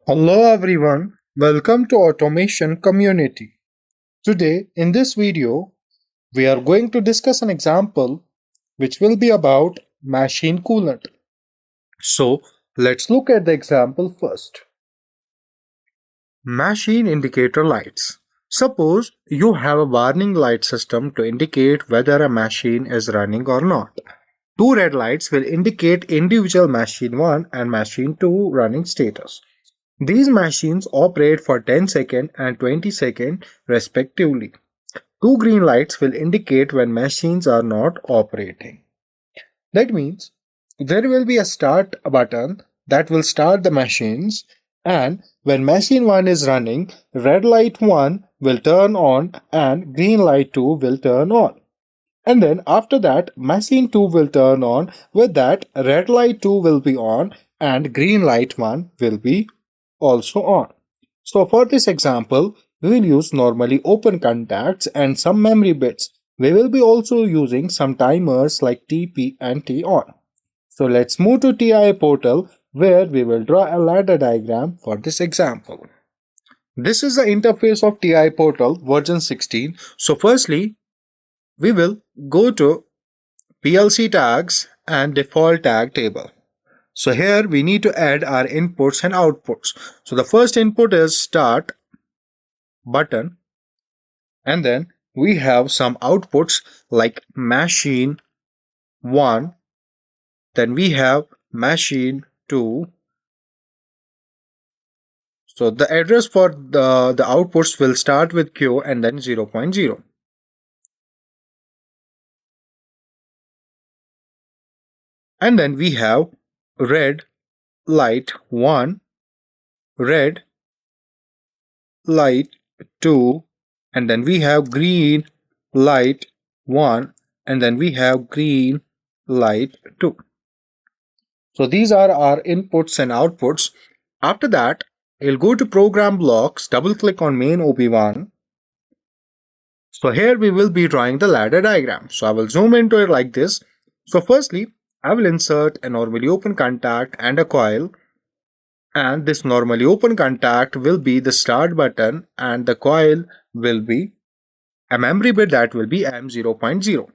Hello everyone, welcome to Automation Community. Today in this video, we are going to discuss an example which will be about machine coolant. So let's look at the example first. Machine indicator lights. Suppose you have a warning light system to indicate whether a machine is running or not. Two red lights will indicate individual machine 1 and machine 2 running status. These machines operate for 10 seconds and 20 seconds respectively. Two green lights will indicate when machines are not operating. That means there will be a start button that will start the machines, and when machine 1 is running, red light 1 will turn on and green light 2 will turn on. And then after that, machine 2 will turn on. With that, red light 2 will be on and green light 1 will be also on. So for this example, we will use normally open contacts and some memory bits. We will be also using some timers like TP and T on. So let's move to TI portal where we will draw a ladder diagram for this example. This is the interface of TI portal version 16. So firstly, we will go to PLC tags and default tag table. So here we need to add our inputs and outputs. So the first input is start button, and then we have some outputs like machine 1, then we have machine 2. So the address for the outputs will start with Q and then 0.0. And then we have red light 1, red light 2, and then we have green light 1, and then we have green light 2. So these are our inputs and outputs. After that, we'll go to program blocks, double click on main OP1. So here we will be drawing the ladder diagram. So I will zoom into it like this. So firstly, I will insert a normally open contact and a coil. And this normally open contact will be the start button and the coil will be a memory bit that will be M0.0.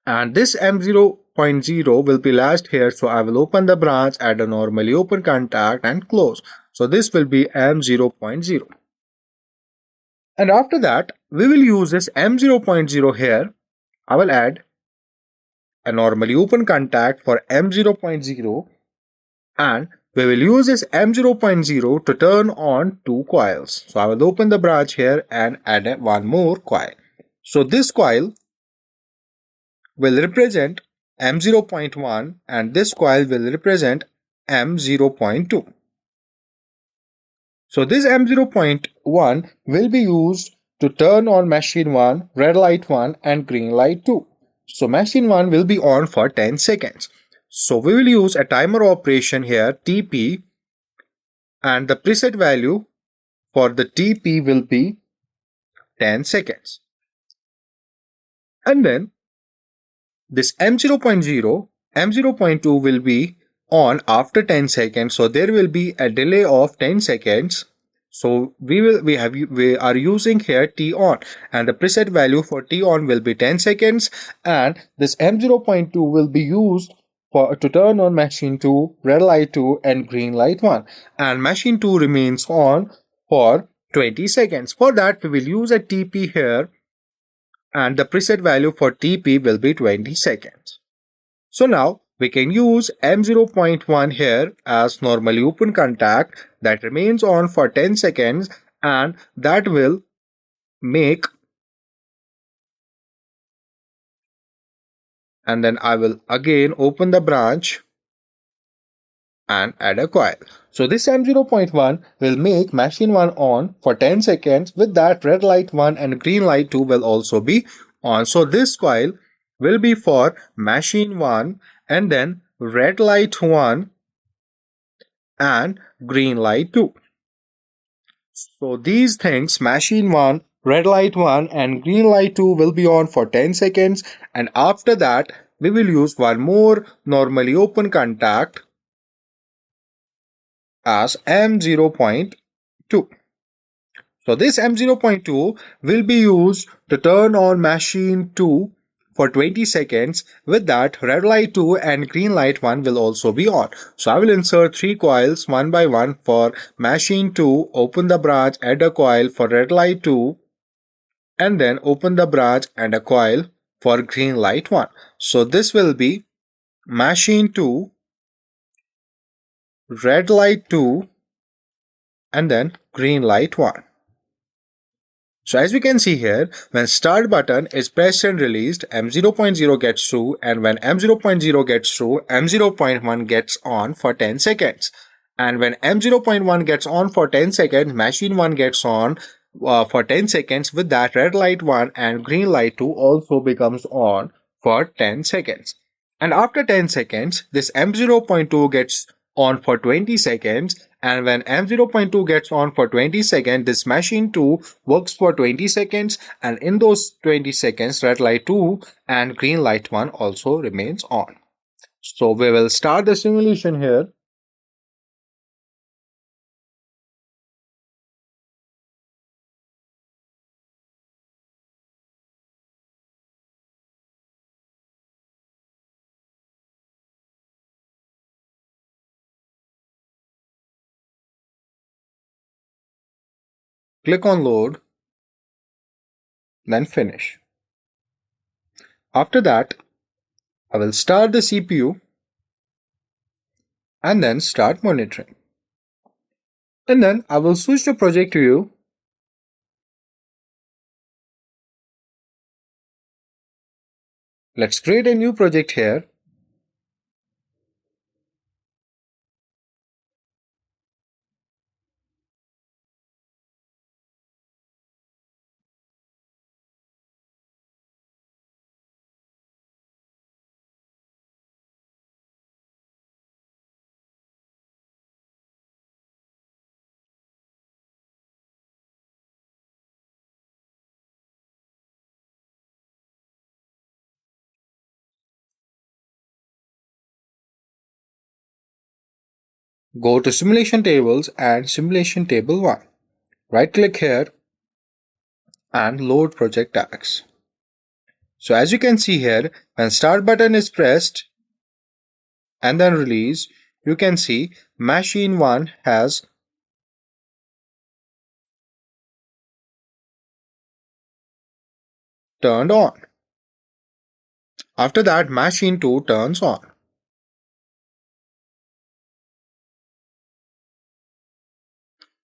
And this M0.0 will be latched here, so I will open the branch, add a normally open contact and close. So this will be M0.0. And after that, we will use this M0.0 here. I will add a normally open contact for M0.0, and we will use this M0.0 to turn on two coils. So I will open the branch here and add one more coil. So this coil will represent M0.1 and this coil will represent M0.2. So this M0.1 will be used to turn on machine 1, red light 1 and green light 2. So machine 1 will be on for 10 seconds. So we will use a timer operation here, TP, and the preset value for the TP will be 10 seconds. And then this M0.0, M0.2 will be on after 10 seconds. So there will be a delay of 10 seconds. So we are using here T on, and the preset value for T on will be 10 seconds, and this M0.2 will be used to turn on machine 2, red light 2 and green light 1, and machine 2 remains on for 20 seconds. For that we will use a TP here, and the preset value for TP will be 20 seconds. So now we can use M0.1 here as normally open contact that remains on for 10 seconds, and that will make, and then I will again open the branch and add a coil. So this M0.1 will make machine 1 on for 10 seconds. With that, red light 1 and green light 2 will also be on. So this coil will be for machine 1 and then red light 1 and green light 2. So these things, machine 1, red light 1 and green light 2 will be on for 10 seconds, and after that we will use one more normally open contact as M0.2. So this M0.2 will be used to turn on machine 2 for 20 seconds. With that, red light 2 and green light 1 will also be on. So I will insert 3 coils one by one for machine 2, open the branch, add a coil for red light 2, and then open the branch and a coil for green light 1. So this will be machine 2, red light 2, and then green light 1. So as we can see here, when start button is pressed and released, M0.0 gets through, and when M0.0 gets through, M0.1 gets on for 10 seconds. And when M0.1 gets on for 10 seconds, machine 1 gets on for 10 seconds. With that, red light 1 and green light 2 also becomes on for 10 seconds. And after 10 seconds, this M0.2 gets on for 20 seconds, and when M0.2 gets on for 20 seconds, this machine 2 works for 20 seconds, and in those 20 seconds, red light 2 and green light 1 also remains on. So we will start the simulation here. Click on load, then finish. After that, I will start the CPU and then start monitoring. And then I will switch the project to you. Let's create a new project here. Go to simulation tables and simulation table 1. Right click here and load project tags. So as you can see here, when start button is pressed and then release, you can see machine 1 has turned on. After that, machine 2 turns on.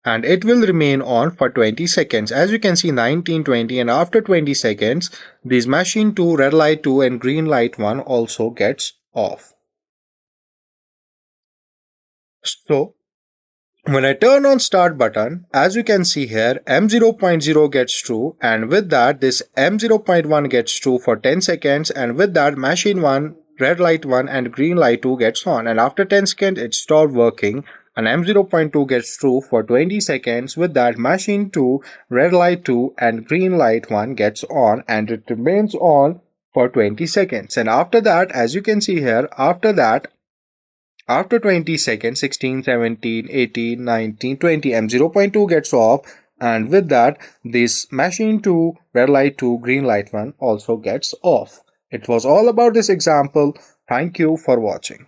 And it will remain on for 20 seconds. As you can see, 19, 20, and after 20 seconds, these machine 2, red light 2 and green light 1 also gets off. So when I turn on start button, as you can see here, M0.0 gets true, and with that this M0.1 gets true for 10 seconds, and with that machine 1, red light 1 and green light 2 gets on, and after 10 seconds it stopped working, and M0.2 gets true for 20 seconds. With that machine 2, red light 2 and green light 1 gets on, and it remains on for 20 seconds. And after that, as you can see here, after 20 seconds, 16, 17, 18, 19, 20, M0.2 gets off, and with that, this machine 2, red light 2, green light 1 also gets off. It was all about this example. Thank you for watching.